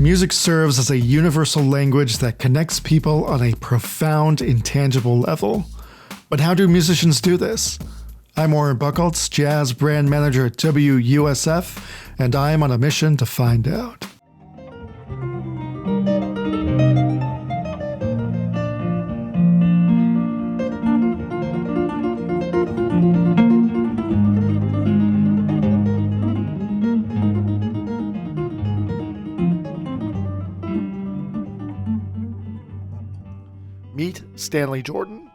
Music serves as a universal language that connects people on a profound, intangible level. But how do musicians do this? I'm Warren Buchholz, Jazz Brand Manager at WUSF, and I'm on a mission to find out. Meet Stanley Jordan.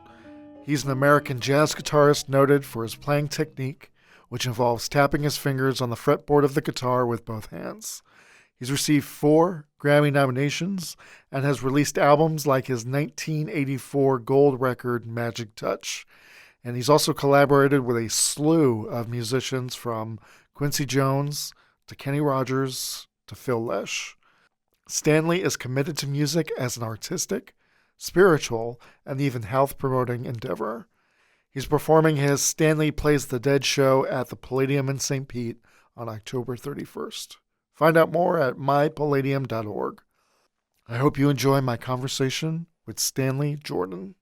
He's an American jazz guitarist noted for his playing technique, which involves tapping his fingers on the fretboard of the guitar with both hands. He's received 4 Grammy nominations and has released albums like his 1984 gold record, Magic Touch. And he's also collaborated with a slew of musicians from Quincy Jones to Kenny Rogers to Phil Lesh. Stanley is committed to music as an artistic, spiritual, and even health-promoting endeavor. He's performing his Stanley Plays the Dead show at the Palladium in St. Pete on October 31st. Find out more at mypalladium.org. I hope you enjoy my conversation with Stanley Jordan.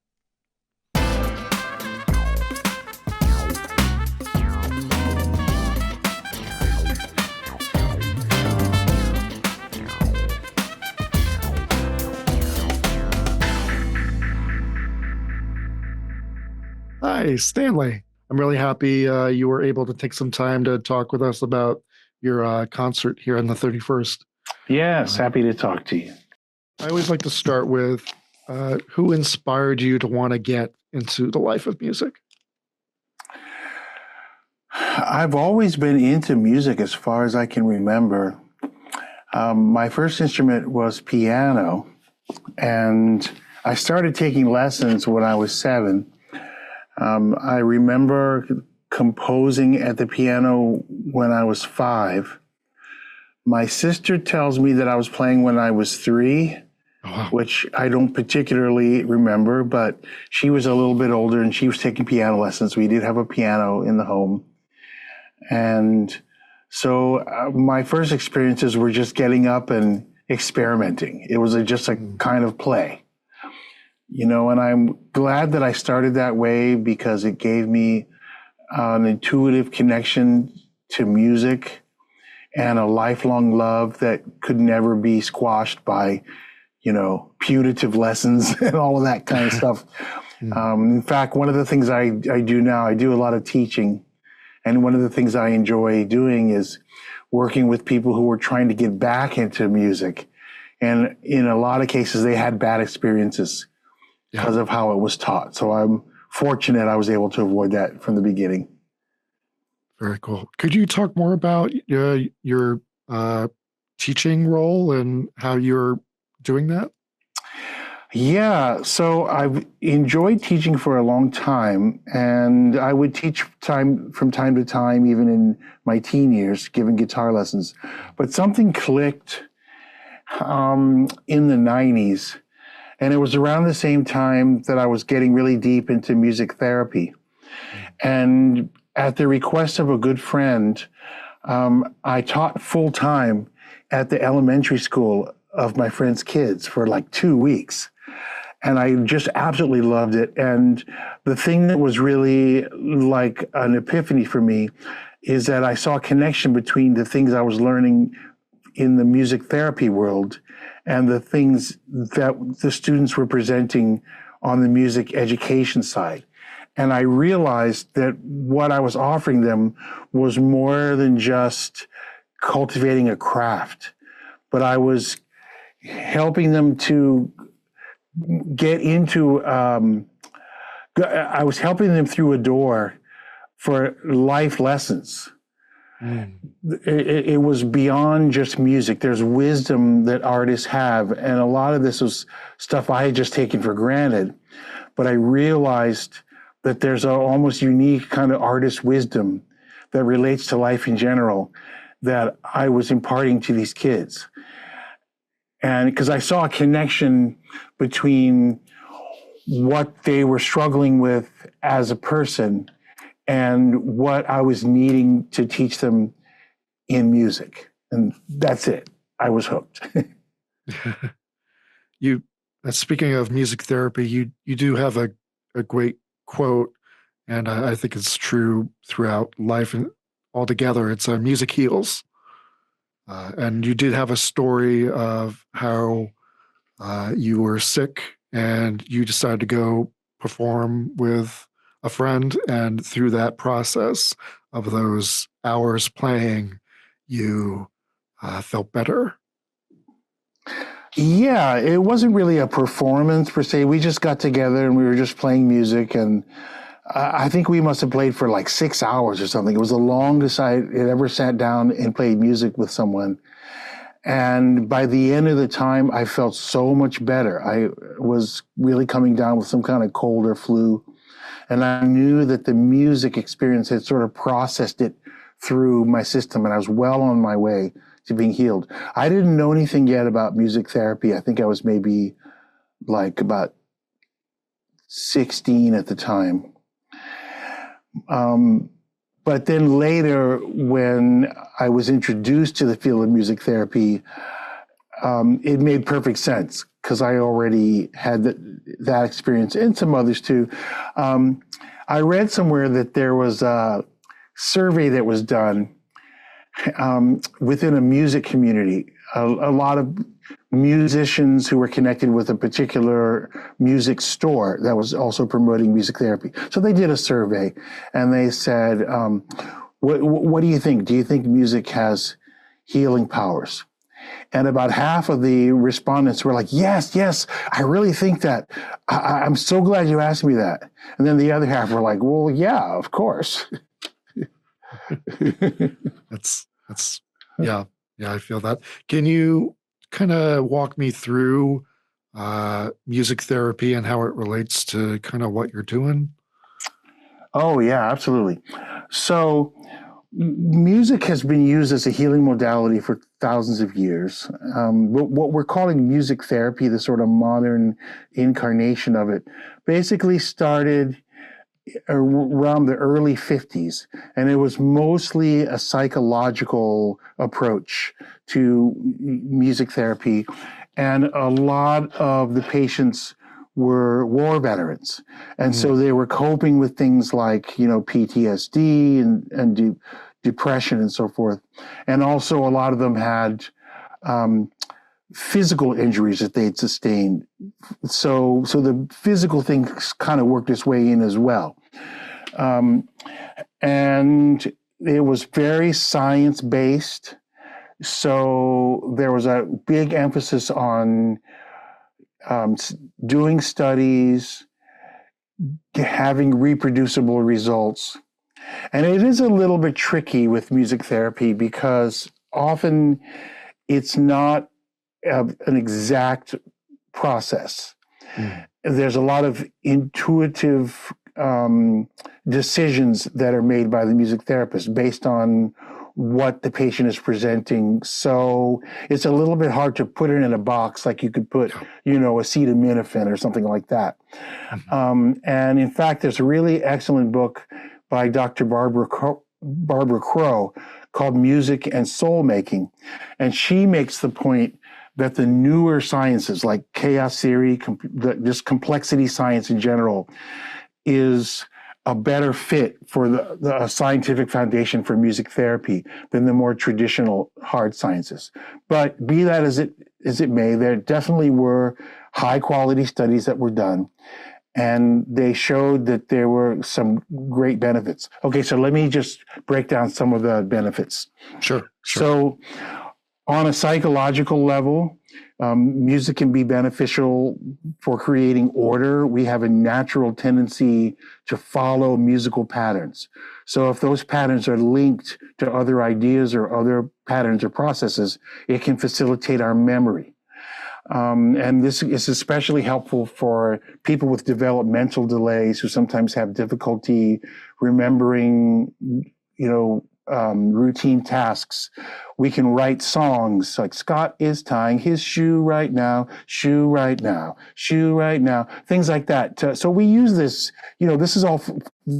Hi, Stanley. I'm really happy you were able to take some time to talk with us about your concert here on the 31st. Yes, happy to talk to you. I always like to start with who inspired you to want to get into the life of music? I've always been into music as far as I can remember. My first instrument was piano, and I started taking lessons when I was 7. I remember composing at the piano when I was 5. My sister tells me that I was playing when I was 3, which I don't particularly remember, but she was a little bit older and she was taking piano lessons. We did have a piano in the home. And so my first experiences were just getting up and experimenting. It was just a kind of play. You know, and I'm glad that I started that way because it gave me an intuitive connection to music and a lifelong love that could never be squashed by, you know, punitive lessons and all of that kind of stuff. In fact, one of the things I do now, I do a lot of teaching. And one of the things I enjoy doing is working with people who are trying to get back into music. And in a lot of cases, they had bad experiences because of how it was taught. So I'm fortunate I was able to avoid that from the beginning. Very cool. Could you talk more about your teaching role and how you're doing that? Yeah, so I've enjoyed teaching for a long time, and I would teach from time to time, even in my teen years, giving guitar lessons. But something clicked in the 90s. And it was around the same time that I was getting really deep into music therapy. And at the request of a good friend, I taught full time at the elementary school of my friend's kids for like 2 weeks. And I just absolutely loved it. And the thing that was really like an epiphany for me is that I saw a connection between the things I was learning in the music therapy world and the things that the students were presenting on the music education side. And I realized that what I was offering them was more than just cultivating a craft, but I was helping them to get into, I was helping them through a door for life lessons. It was beyond just music. There's wisdom that artists have, and a lot of this was stuff I had just taken for granted. But I realized that there's an almost unique kind of artist wisdom that relates to life in general that I was imparting to these kids. And because I saw a connection between what they were struggling with as a person and what I was needing to teach them in music. And that's it. I was hooked. You, speaking of music therapy, you do have a great quote, and I think it's true throughout life and altogether. It's music heals. And you did have a story of how you were sick and you decided to go perform with a friend. And through that process of those hours playing, you felt better. Yeah, it wasn't really a performance per se. We just got together and we were just playing music, and I think we must have played for like 6 hours or something. It was the longest I had ever sat down and played music with someone. And by the end of the time, I felt so much better. I was really coming down with some kind of cold or flu. And I knew that the music experience had sort of processed it through my system, and I was well on my way to being healed. I didn't know anything yet about music therapy. I think I was maybe like about 16 at the time. But then later, when I was introduced to the field of music therapy, it made perfect sense because I already had that experience, and some others too. I read somewhere that there was a survey that was done within a music community. A lot of musicians who were connected with a particular music store that was also promoting music therapy. So they did a survey, and they said, what do you think? Do you think music has healing powers? And about half of the respondents were like, yes, I really think that. I'm so glad you asked me that. And then the other half were like, well, yeah, of course. That's yeah, I feel that. Can you kind of walk me through music therapy and how it relates to kind of what you're doing? Oh, yeah, absolutely. So music has been used as a healing modality for thousands of years. What we're calling music therapy, the sort of modern incarnation of it, basically started around the early 50s, and it was mostly a psychological approach to music therapy, and a lot of the patients were war veterans, and so they were coping with things like PTSD and depression and so forth, and also a lot of them had physical injuries that they'd sustained. So the physical things kind of worked its way in as well. And it was very science-based. So there was a big emphasis on doing studies, having reproducible results. And it is a little bit tricky with music therapy because often it's not an exact process. There's a lot of intuitive decisions that are made by the music therapist based on what the patient is presenting. So it's a little bit hard to put it in a box like you could put, acetaminophen or something like that. And in fact, there's a really excellent book by Dr. Barbara Crow called Music and Soul Making. And she makes the point that the newer sciences like chaos theory, just complexity science in general, is a better fit for the scientific foundation for music therapy than the more traditional hard sciences. But be that as it may, there definitely were high quality studies that were done, and they showed that there were some great benefits. Okay, so let me just break down some of the benefits. Sure. So on a psychological level, music can be beneficial for creating order. We have a natural tendency to follow musical patterns. So if those patterns are linked to other ideas or other patterns or processes, it can facilitate our memory. And this is especially helpful for people with developmental delays who sometimes have difficulty remembering, routine tasks. We can write songs like Scott is tying his shoe right now, shoe right now, shoe right now, things like that. So we use this, this is all,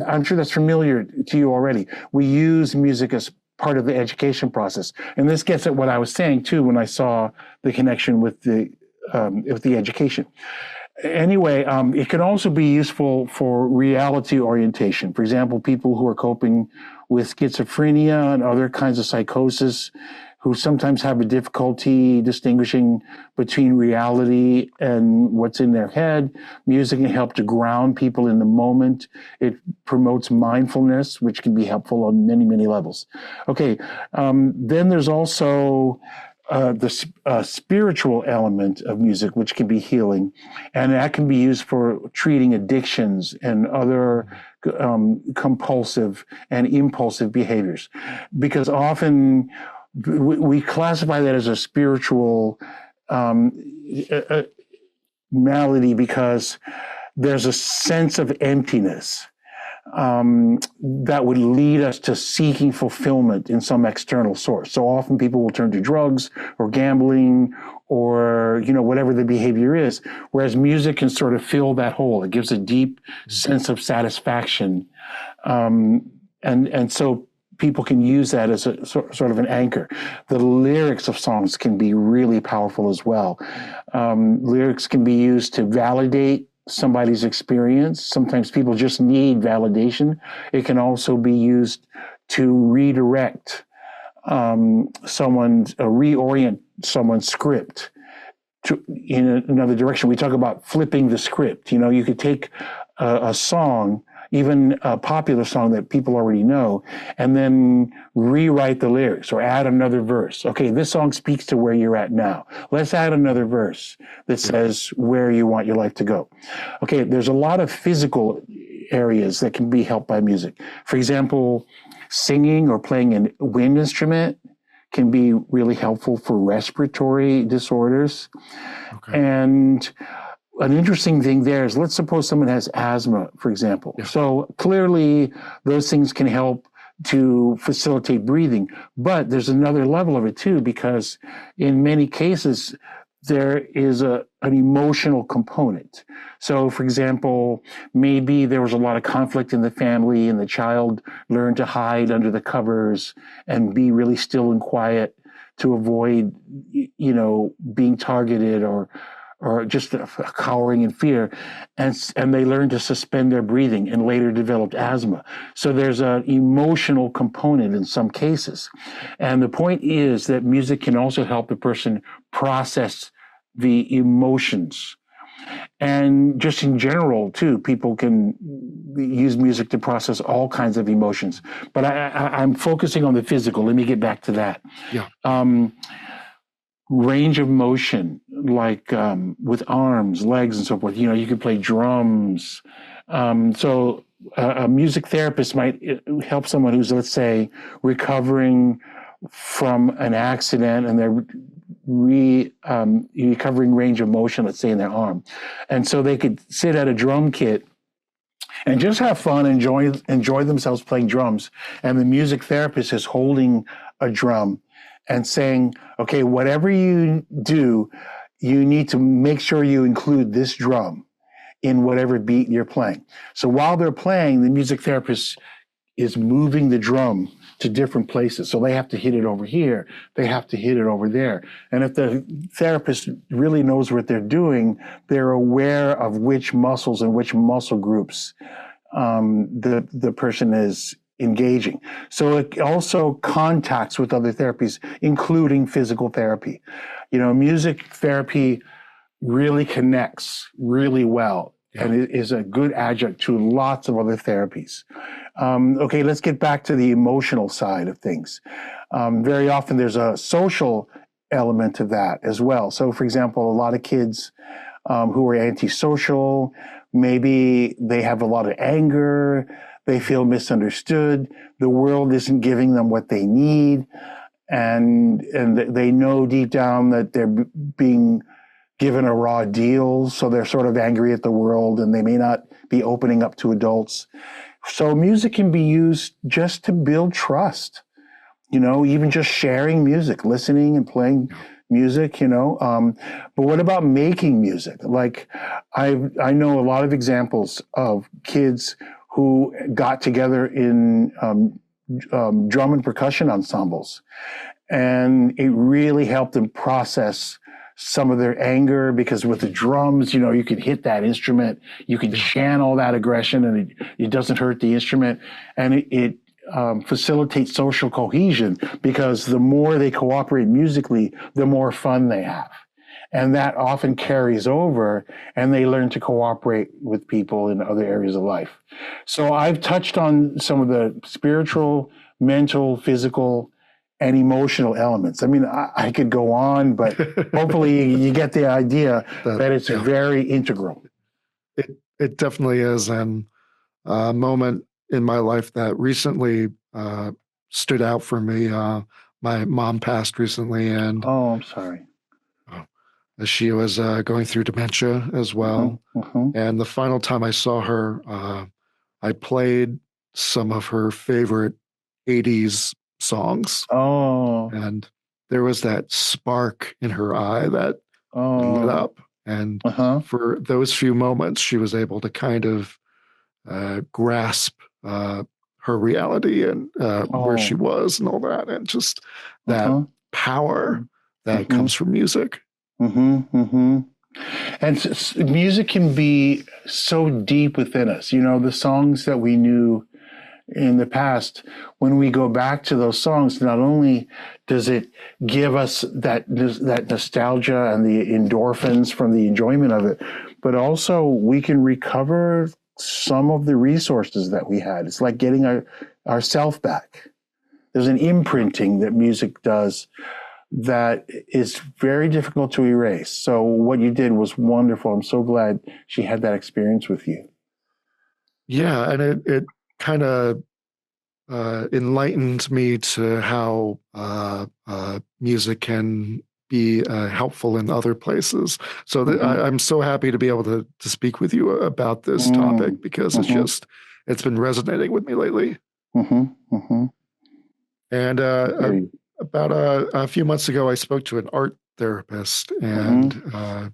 I'm sure that's familiar to you already. We use music as part of the education process. And this gets at what I was saying too when I saw the connection with the education. Anyway, it can also be useful for reality orientation. For example, people who are coping with schizophrenia and other kinds of psychosis, who sometimes have a difficulty distinguishing between reality and what's in their head. Music can help to ground people in the moment. It promotes mindfulness, which can be helpful on many, many levels. Okay, then there's also the spiritual element of music, which can be healing, and that can be used for treating addictions and other compulsive and impulsive behaviors, because often we classify that as a spiritual malady because there's a sense of emptiness that would lead us to seeking fulfillment in some external source. So often people will turn to drugs or gambling or, whatever the behavior is, whereas music can sort of fill that hole. It gives a deep sense of satisfaction. And so people can use that as a sort of an anchor. The lyrics of songs can be really powerful as well. Lyrics can be used to validate somebody's experience. Sometimes people just need validation. It can also be used to redirect reorient someone's script in another direction. We talk about flipping the script. You could take a song, even a popular song that people already know, and then rewrite the lyrics or add another verse. Okay, this song speaks to where you're at now. Let's add another verse that says where you want your life to go. Okay, there's a lot of physical areas that can be helped by music. For example, singing or playing a wind instrument can be really helpful for respiratory disorders. Okay. And an interesting thing there is, let's suppose someone has asthma, for example. Yeah. So clearly those things can help to facilitate breathing. But there's another level of it too, because in many cases, there is an emotional component. So, for example, maybe there was a lot of conflict in the family and the child learned to hide under the covers and be really still and quiet to avoid, being targeted or just cowering in fear, and they learned to suspend their breathing and later developed asthma. So there's an emotional component in some cases. And the point is that music can also help the person process the emotions. And just in general, too, people can use music to process all kinds of emotions. But I'm focusing on the physical. Let me get back to that. Yeah. Range of motion, like with arms, legs, and so forth. You could play drums. So a music therapist might help someone who's, let's say, recovering from an accident and they're recovering range of motion, let's say, in their arm. And so they could sit at a drum kit and just have fun, enjoy themselves playing drums. And the music therapist is holding a drum and saying, okay, whatever you do, you need to make sure you include this drum in whatever beat you're playing. So while they're playing, the music therapist is moving the drum to different places. So they have to hit it over here. They have to hit it over there. And if the therapist really knows what they're doing, they're aware of which muscles and which muscle groups the person is engaging. So it also contacts with other therapies, including physical therapy. Music therapy really connects really well. Yeah. And it is a good adjunct to lots of other therapies. Okay, let's get back to the emotional side of things. Very often there's a social element of that as well. So, for example, a lot of kids who are antisocial, maybe they have a lot of anger, they feel misunderstood, the world isn't giving them what they need, and they know deep down that they're being given a raw deal, so they're sort of angry at the world and they may not be opening up to adults. So music can be used just to build trust, even just sharing music, listening and playing music, But what about making music? Like I know a lot of examples of kids who got together in drum and percussion ensembles. And it really helped them process some of their anger, because with the drums, you can hit that instrument, you can channel that aggression, and it doesn't hurt the instrument. And it facilitates social cohesion, because the more they cooperate musically, the more fun they have. And that often carries over, and they learn to cooperate with people in other areas of life. So I've touched on some of the spiritual, mental, physical, and emotional elements. I mean, I could go on, but hopefully you get the idea that it's very integral. It definitely is. And a moment in my life that recently stood out for me. My mom passed recently, and oh, I'm sorry. She was going through dementia as well. And the final time I saw her, I played some of her favorite 80s songs. Oh. And there was that spark in her eye that lit up. And for those few moments, she was able to kind of grasp her reality and where she was and all that. And just that power that comes from music. And music can be so deep within us. The songs that we knew in the past, when we go back to those songs, not only does it give us that nostalgia and the endorphins from the enjoyment of it, but also we can recover some of the resources that we had. It's like getting our self back. There's an imprinting that music does that is very difficult to erase. So what you did was wonderful. I'm so glad she had that experience with you. Yeah, and it kind of enlightened me to how music can be helpful in other places. So I'm so happy to be able to speak with you about this topic, because it's been resonating with me lately. And about a few months ago, I spoke to an art therapist, and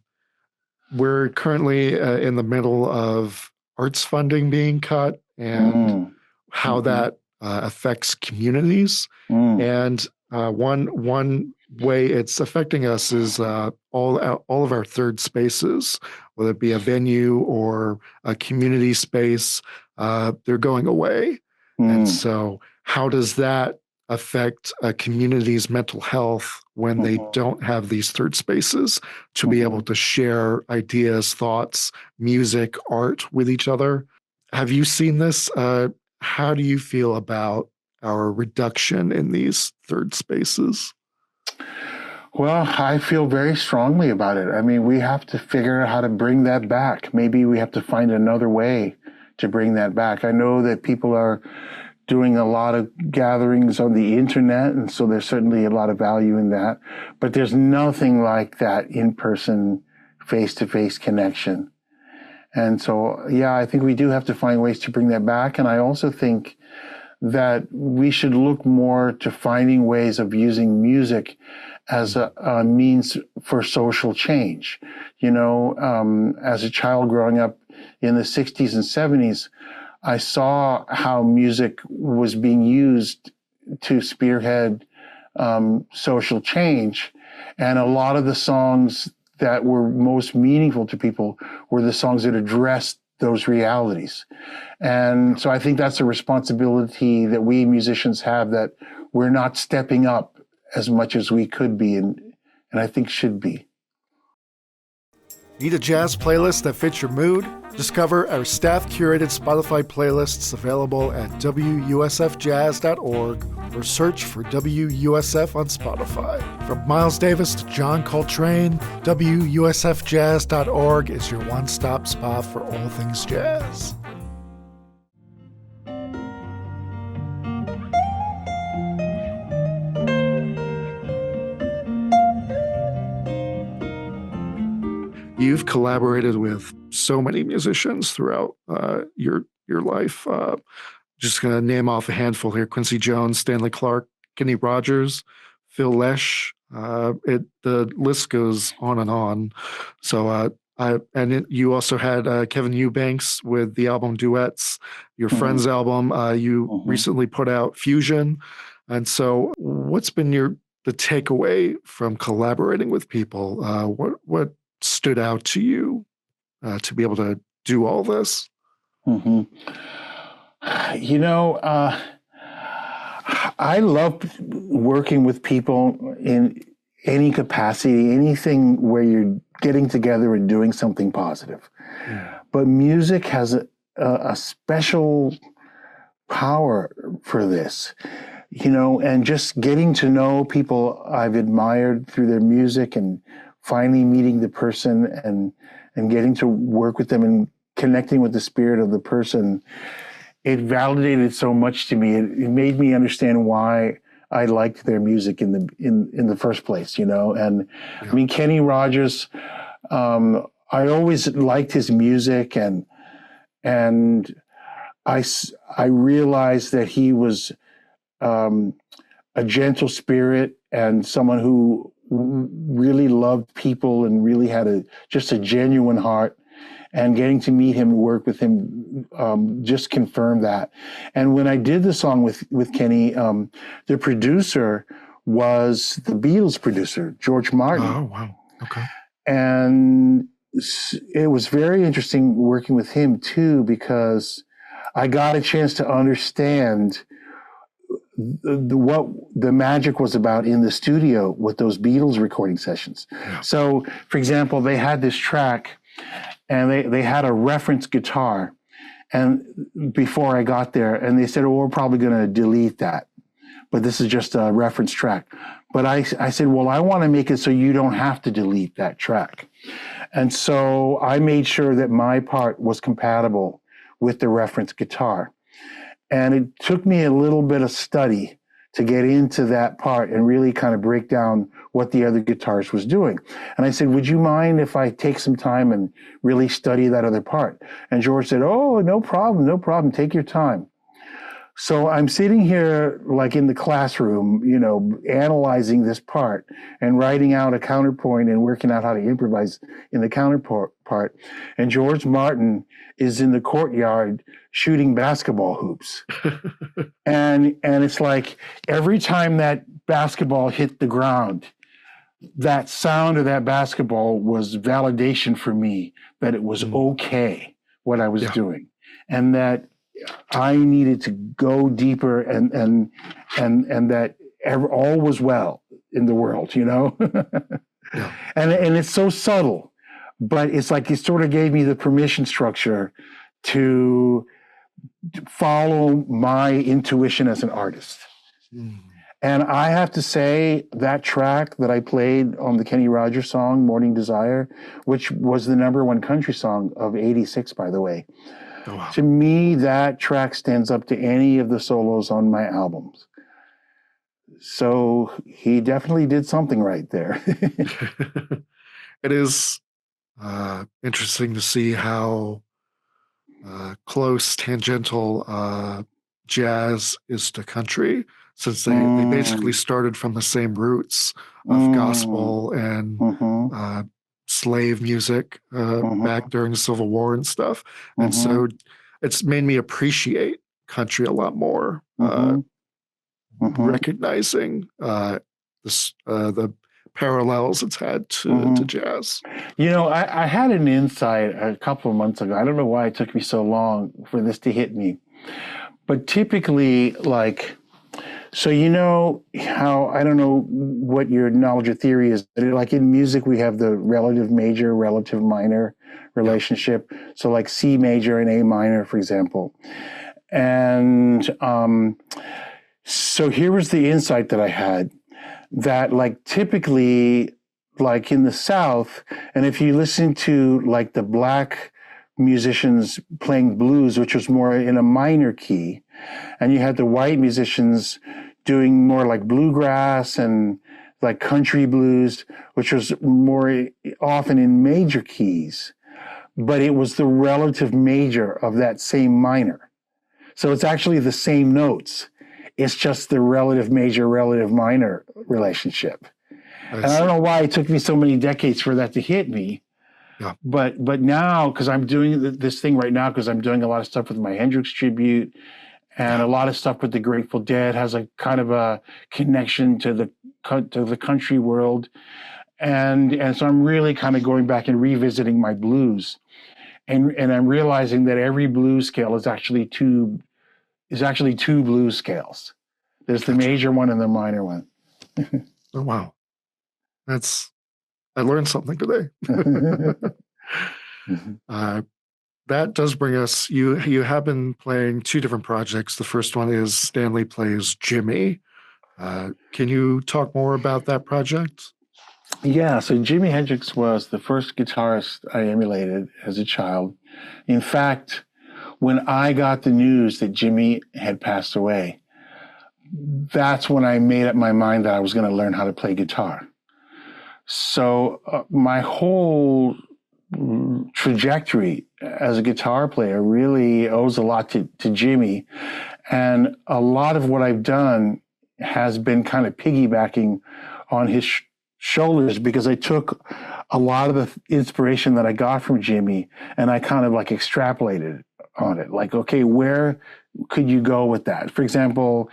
we're currently in the middle of arts funding being cut, and how that affects communities. And one way it's affecting us is all of our third spaces, whether it be a venue or a community space, they're going away. And so how does that affect a community's mental health when they don't have these third spaces to be able to share ideas, thoughts, music, art with each other? Have you seen this? How do you feel about our reduction in these third spaces? Well, I feel very strongly about it. I mean, we have to figure out how to bring that back. Maybe we have to find another way to bring that back. I know that people are doing a lot of gatherings on the internet, and so there's certainly a lot of value in that. But there's nothing like that in-person, face-to-face connection. And so, yeah, I think we do have to find ways to bring that back. And I also think that we should look more to finding ways of using music as a means for social change. As a child growing up in the 60s and 70s, I saw how music was being used to spearhead social change. And a lot of the songs that were most meaningful to people were the songs that addressed those realities. And so I think that's a responsibility that we musicians have, that we're not stepping up as much as we could be, and I think should be. Need a jazz playlist that fits your mood? Discover our staff-curated Spotify playlists available at WUSFjazz.org or search for WUSF on Spotify. From Miles Davis to John Coltrane, WUSFjazz.org is your one-stop spot for all things jazz. You've collaborated with so many musicians throughout your life. Just going to name off a handful here: Quincy Jones, Stanley Clarke, Kenny Rogers, Phil Lesh. The list goes on and on. So You also had Kevin Eubanks with the album Duets, your friend's album. You recently put out Fusion. And so what's been the takeaway from collaborating with people? What stood out to you to be able to do all this? You know, I love working with people in any capacity, anything where you're getting together and doing something positive. Yeah. But music has a special power for this, you know, and just getting to know people I've admired through their music and finally meeting the person and getting to work with them and connecting with the spirit of the person. It validated so much to me. It made me understand why I liked their music in the first place, you know. And yeah. I mean, Kenny Rogers, I always liked his music, and I realized that he was a gentle spirit and someone who really loved people and really had just a genuine heart. And getting to meet him and work with him just confirmed that. And when I did the song with Kenny, the producer was the Beatles producer, George Martin. Oh, wow. Okay. And it was very interesting working with him too, because I got a chance to understand what the magic was about in the studio with those Beatles recording sessions. Yeah. So, for example, they had this track, and they had a reference guitar, and before I got there, and they said, "Oh, we're probably going to delete that, but this is just a reference track." But I said, "Well, I want to make it so you don't have to delete that track," and so I made sure that my part was compatible with the reference guitar, and it took me a little bit of study to get into that part and really kind of break down what the other guitarist was doing. And I said, "Would you mind if I take some time and really study that other part?" And George said, "Oh, no problem, take your time." So I'm sitting here like in the classroom, you know, analyzing this part and writing out a counterpoint and working out how to improvise in the counterpart part. And George Martin is in the courtyard shooting basketball hoops. and it's like every time that basketball hit the ground, that sound of that basketball was validation for me that it was okay what I was doing, and that I needed to go deeper and that all was well in the world, you know. Yeah. And it's so subtle, but it's like he sort of gave me the permission structure to follow my intuition as an artist. Mm. And I have to say that track that I played on the Kenny Rogers song, Morning Desire, which was the #1 country song of '86, by the way. Oh, wow. To me, that track stands up to any of the solos on my albums. So he definitely did something right there. It is interesting to see how close tangential jazz is to country, since they basically started from the same roots of gospel and slave music back during the Civil War and stuff. And so it's made me appreciate country a lot more, recognizing the parallels it's had to jazz. You know, I had an insight a couple of months ago. I don't know why it took me so long for this to hit me. But typically, like, so you know how, I don't know what your knowledge or theory is, but like in music, we have the relative major, relative minor relationship. So like C major and A minor, for example. And so here was the insight that I had, that like typically, like in the South, and if you listen to like the black musicians playing blues, which was more in a minor key, and you had the white musicians doing more like bluegrass and like country blues, which was more often in major keys, but it was the relative major of that same minor. So it's actually the same notes. It's just the relative major, relative minor relationship. And I don't know why it took me so many decades for that to hit me. Yeah. But now, because I'm doing this thing right now, because I'm doing a lot of stuff with my Hendrix tribute, and a lot of stuff with the Grateful Dead has a kind of a connection to the country world, and so I'm really kind of going back and revisiting my blues, and I'm realizing that every blues scale is actually two blues scales. There's the major one and the minor one. Oh, wow. I learned something today. That does bring us, you have been playing two different projects. The first one is Stanley Plays Jimmy. Can you talk more about that project? Yeah, so Jimi Hendrix was the first guitarist I emulated as a child. In fact, when I got the news that Jimmy had passed away, that's when I made up my mind that I was going to learn how to play guitar. So my whole trajectory as a guitar player really owes a lot to Jimmy. And a lot of what I've done has been kind of piggybacking on his shoulders, because I took a lot of the inspiration that I got from Jimmy and I kind of like extrapolated on it. Like, okay, where could you go with that? For example,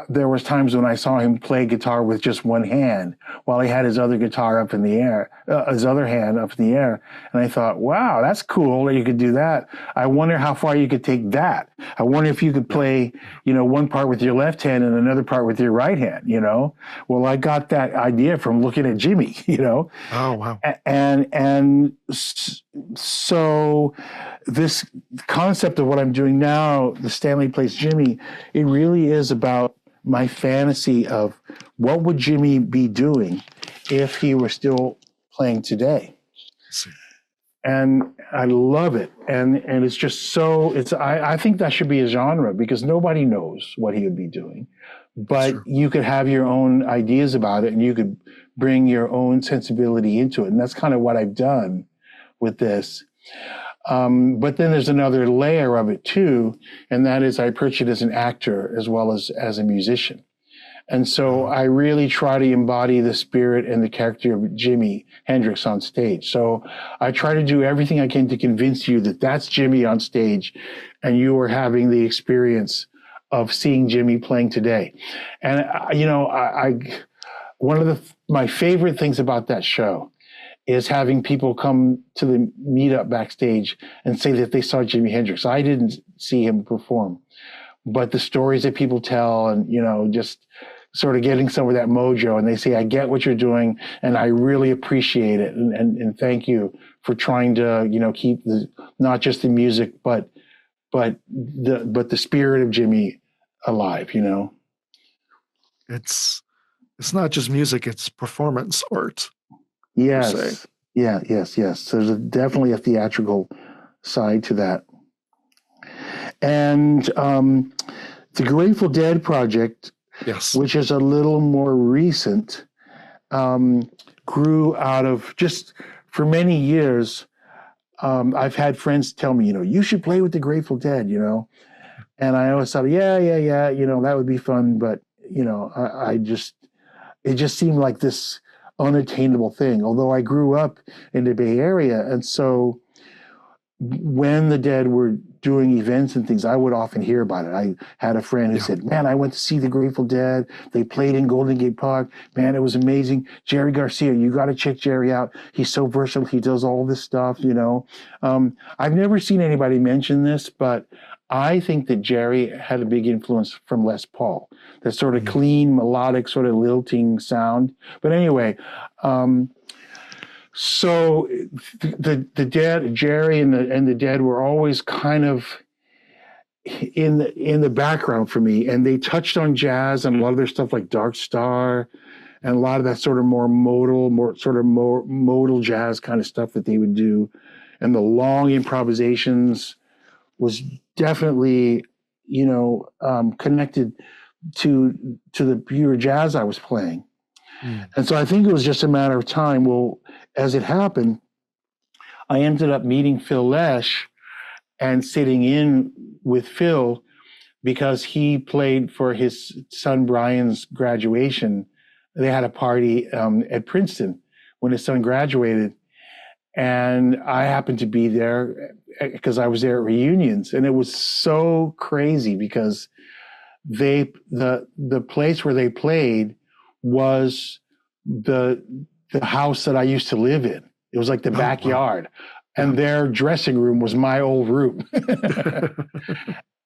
there was times when I saw him play guitar with just one hand while he had his other guitar up in the air, his other hand up in the air. And I thought, wow, that's cool that you could do that. I wonder how far you could take that. I wonder if you could play, one part with your left hand and another part with your right hand, Well, I got that idea from looking at Jimmy, Oh, wow. And so this concept of what I'm doing now, the Stanley Plays Jimmy, it really is about my fantasy of what would Jimmy be doing if he were still playing today. And I love it. And it's just so, I think that should be a genre, because nobody knows what he would be doing. But you could have your own ideas about it, and you could bring your own sensibility into it. And that's kind of what I've done with this. But then there's another layer of it too, and that is I approach it as an actor as well as a musician. And so I really try to embody the spirit and the character of Jimi Hendrix on stage. So I try to do everything I can to convince you that that's Jimmy on stage, and you are having the experience of seeing Jimmy playing today. And, one of my favorite things about that show is having people come to the meetup backstage and say that they saw Jimi Hendrix. I didn't see him perform, but the stories that people tell, and, just sort of getting some of that mojo, and they say, I get what you're doing and I really appreciate it. And thank you for trying to, keep not just the music, but the spirit of Jimmy alive, It's not just music, it's performance art. Yes. Yeah, yes. So there's definitely a theatrical side to that. And the Grateful Dead project, yes, which is a little more recent, grew out of just, for many years, I've had friends tell me, you should play with the Grateful Dead, and I always thought, yeah, that would be fun. But, it just seemed like this unattainable thing, although I grew up in the Bay Area. And so when the Dead were doing events and things, I would often hear about it. I had a friend who said, man, I went to see the Grateful Dead. They played in Golden Gate Park. Man, it was amazing. Jerry Garcia, you got to check Jerry out. He's so versatile. He does all this stuff, I've never seen anybody mention this, but I think that Jerry had a big influence from Les Paul, that sort of clean, melodic, sort of lilting sound. But anyway, so the Dead, Jerry and the Dead were always kind of in the background for me, and they touched on jazz and a lot of their stuff like Dark Star and a lot of that sort of more modal jazz kind of stuff that they would do, and the long improvisations was definitely connected to the pure jazz I was playing. And so I think it was just a matter of time. Well, as it happened, I ended up meeting Phil Lesh and sitting in with Phil because he played for his son Brian's graduation. They had a party at Princeton when his son graduated. And I happened to be there because I was there at reunions, and it was so crazy because the place where they played was the house that I used to live in. It was like the backyard, and their dressing room was my old room.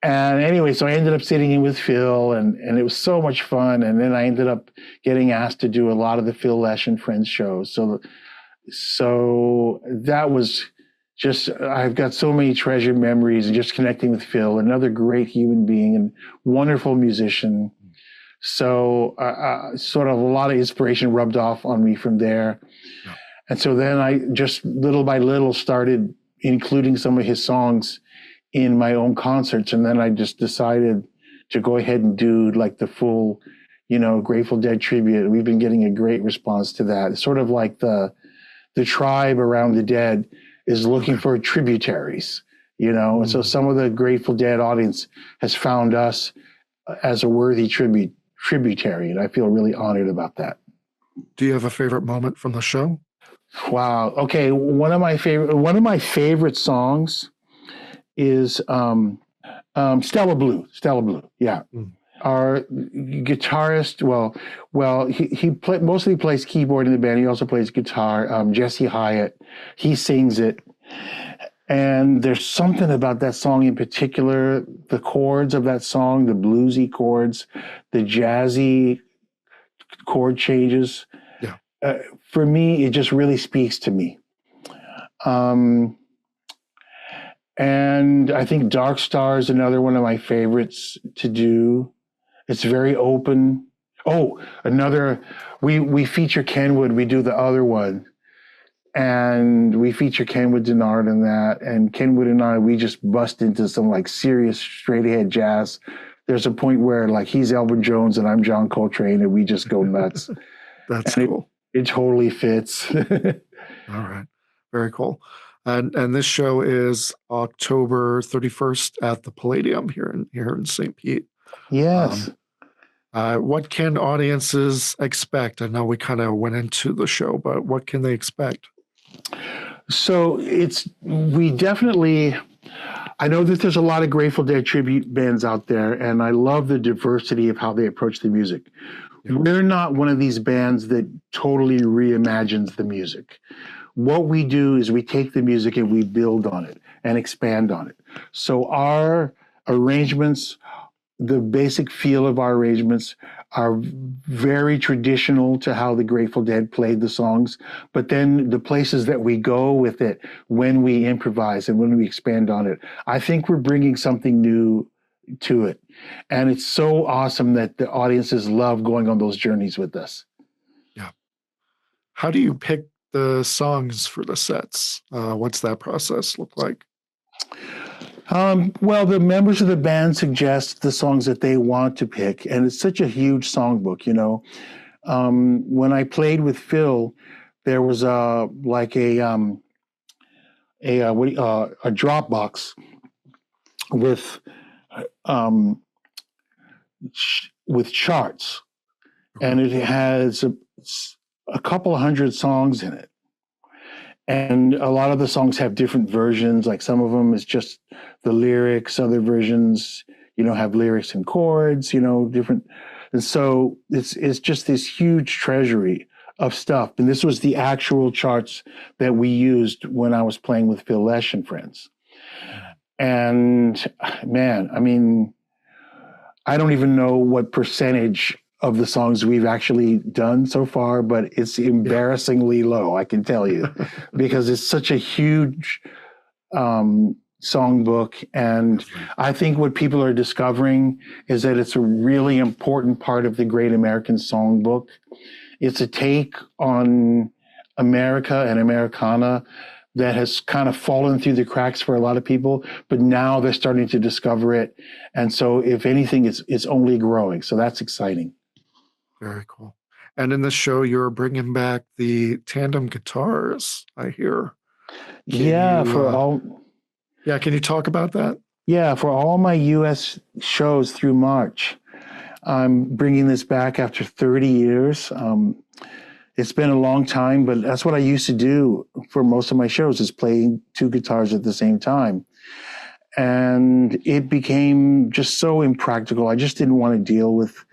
And anyway, so I ended up sitting in with Phil, and it was so much fun. And then I ended up getting asked to do a lot of the Phil Lesh and Friends shows. So that was just, I've got so many treasured memories, and just connecting with Phil, another great human being and wonderful musician. So sort of a lot of inspiration rubbed off on me from there. Yeah. And so then I just little by little started including some of his songs in my own concerts. And then I just decided to go ahead and do like the full, Grateful Dead tribute. We've been getting a great response to that. It's sort of like the tribe around the Dead is looking for tributaries, and so some of the Grateful Dead audience has found us as a worthy tributary, and I feel really honored about that. Do you have a favorite moment from the show? Wow. Okay, one of my favorite songs is Stella Blue. Stella Blue. Yeah. Our guitarist, he mostly plays keyboard in the band. He also plays guitar. Jesse Hyatt, he sings it. And there's something about that song in particular, the chords of that song, the bluesy chords, the jazzy chord changes. Yeah. For me, it just really speaks to me. And I think Dark Star is another one of my favorites to do. It's very open. Oh, we feature Kenwood. We do the other one. And we feature Kenwood Denard in that. And Kenwood and I, we just bust into some like serious straight ahead jazz. There's a point where like he's Elvin Jones and I'm John Coltrane, and we just go nuts. That's cool. It totally fits. All right. Very cool. And this show is October 31st at the Palladium here in St. Pete. Yes. What can audiences expect? I know we kind of went into the show, but what can they expect? So I know that there's a lot of Grateful Dead tribute bands out there, and I love the diversity of how they approach the music. Yeah. We're not one of these bands that totally reimagines the music. What we do is we take the music and we build on it and expand on it. So our arrangements, the basic feel of our arrangements are very traditional to how the Grateful Dead played the songs, but then the places that we go with it when we improvise and when we expand on it, I think we're bringing something new to it. And it's so awesome that the audiences love going on those journeys with us. Yeah. How do you pick the songs for the sets? What's that process look like? Well, the members of the band suggest the songs that they want to pick, and it's such a huge songbook, When I played with Phil, there was a Dropbox with charts, and it has a couple of hundred songs in it. And a lot of the songs have different versions. Like some of them is just the lyrics. Other versions, have lyrics and chords, different. And so it's just this huge treasury of stuff. And this was the actual charts that we used when I was playing with Phil Lesh and Friends. And man, I mean, I don't even know what percentage of the songs we've actually done so far, but it's embarrassingly low, I can tell you, because it's such a huge songbook. And I think what people are discovering is that it's a really important part of the Great American Songbook. It's a take on America and Americana that has kind of fallen through the cracks for a lot of people, but now they're starting to discover it. And so if anything, it's only growing. So that's exciting. Very cool. And in this show, you're bringing back the tandem guitars, I hear. Can you talk about that? Yeah, for all my U.S. shows through March, I'm bringing this back after 30 years. it's been a long time, but that's what I used to do for most of my shows, is playing two guitars at the same time. And it became just so impractical. I just didn't want to deal with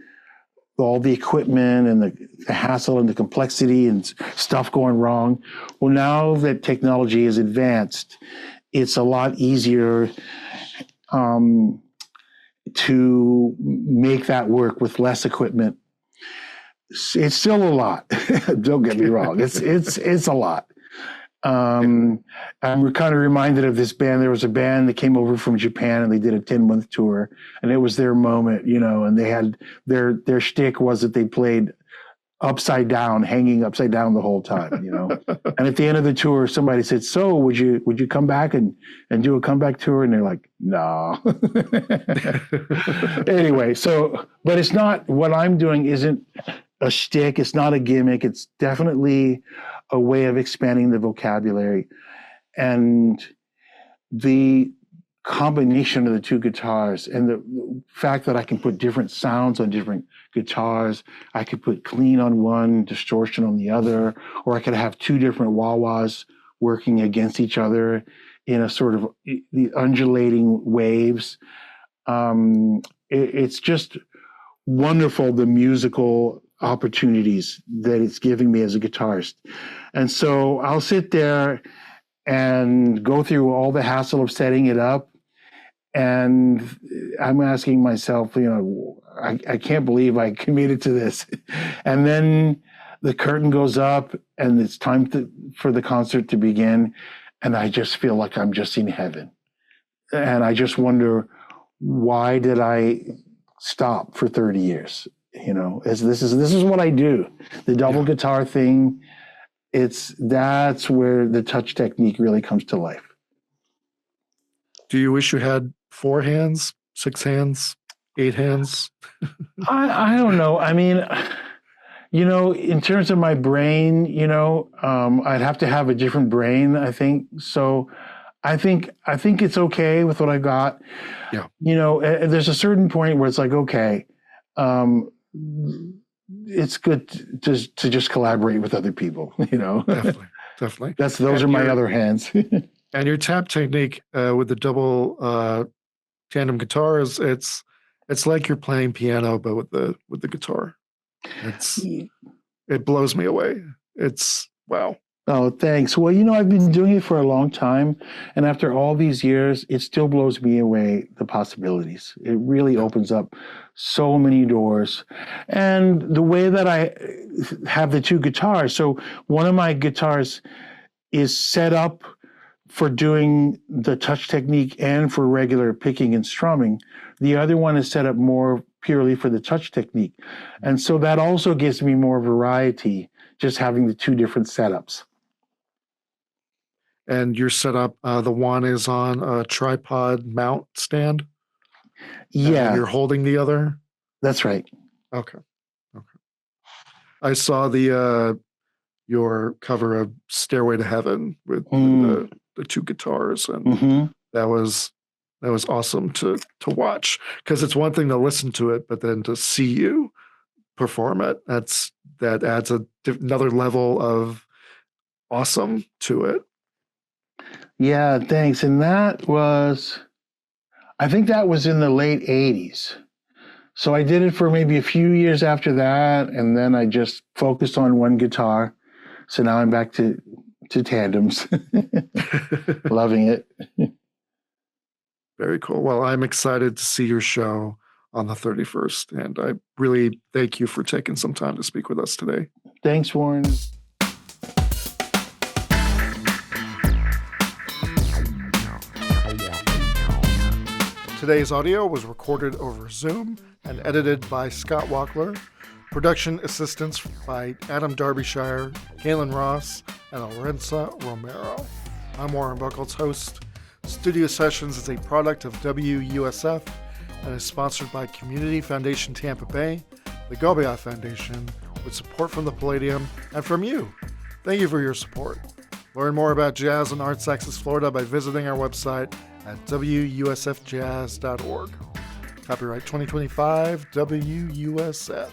all the equipment and the hassle and the complexity and stuff going wrong. Well, now that technology is advanced, it's a lot easier to make that work with less equipment. It's still a lot. Don't get me wrong. It's a lot. I'm kind of reminded of this band. There was a band that came over from Japan and they did a 10-month tour, and it was their moment, and they had their shtick was that they played upside down, hanging upside down the whole time, And at the end of the tour, somebody said, "So would you come back and do a comeback tour?" And they're like, "No." Anyway, but it's not, what I'm doing isn't a shtick. It's not a gimmick. It's definitely a way of expanding the vocabulary. And the combination of the two guitars and the fact that I can put different sounds on different guitars. I could put clean on one, distortion on the other, or I could have two different wah-wahs working against each other in a sort of the undulating waves. It's just wonderful, the musical opportunities that it's giving me as a guitarist. And so I'll sit there and go through all the hassle of setting it up. And I'm asking myself, I can't believe I committed to this. And then the curtain goes up and it's time for the concert to begin. And I just feel like I'm just in heaven. And I just wonder, why did I stop for 30 years? This is what I do. The double guitar thing, that's where the touch technique really comes to life. Do you wish you had 4 hands, 6 hands, 8 hands? I don't know. I mean, in terms of my brain, I'd have to have a different brain, I think. So I think it's okay with what I got. Yeah. There's a certain point where it's like, okay, it's good to just collaborate with other people, Definitely. Those are my other hands. And your tap technique with the double tandem guitars, it's like you're playing piano, but with the guitar. It blows me away. It's wow. Oh, thanks. Well, I've been doing it for a long time, and after all these years, it still blows me away, the possibilities. It really opens up so many doors. And the way that I have the two guitars, so one of my guitars is set up for doing the touch technique and for regular picking and strumming. The other one is set up more purely for the touch technique. And so that also gives me more variety, just having the two different setups. And your setup, the one is on a tripod mount stand? Yeah. And you're holding the other? That's right. Okay. I saw your cover of Stairway to Heaven with the two guitars, and that was awesome to watch, because it's one thing to listen to it, but then to see you perform it, that adds another level of awesome to it. Yeah, thanks. And I think that was in the late 80s. So I did it for maybe a few years after that, and then I just focused on one guitar. So now I'm back to tandems. Loving it. Very cool. Well, I'm excited to see your show on the 31st, and I really thank you for taking some time to speak with us today. Thanks, Warren. Today's audio was recorded over Zoom and edited by Scott Wackler. Production assistance by Adam Darbyshire, Galen Ross, and Lorenza Romero. I'm Warren Buckles, host. Studio Sessions is a product of WUSF and is sponsored by Community Foundation Tampa Bay, the Gobea Foundation, with support from the Palladium and from you. Thank you for your support. Learn more about jazz and Arts Axis Florida by visiting our website at wusfjazz.org. Copyright 2025, WUSF.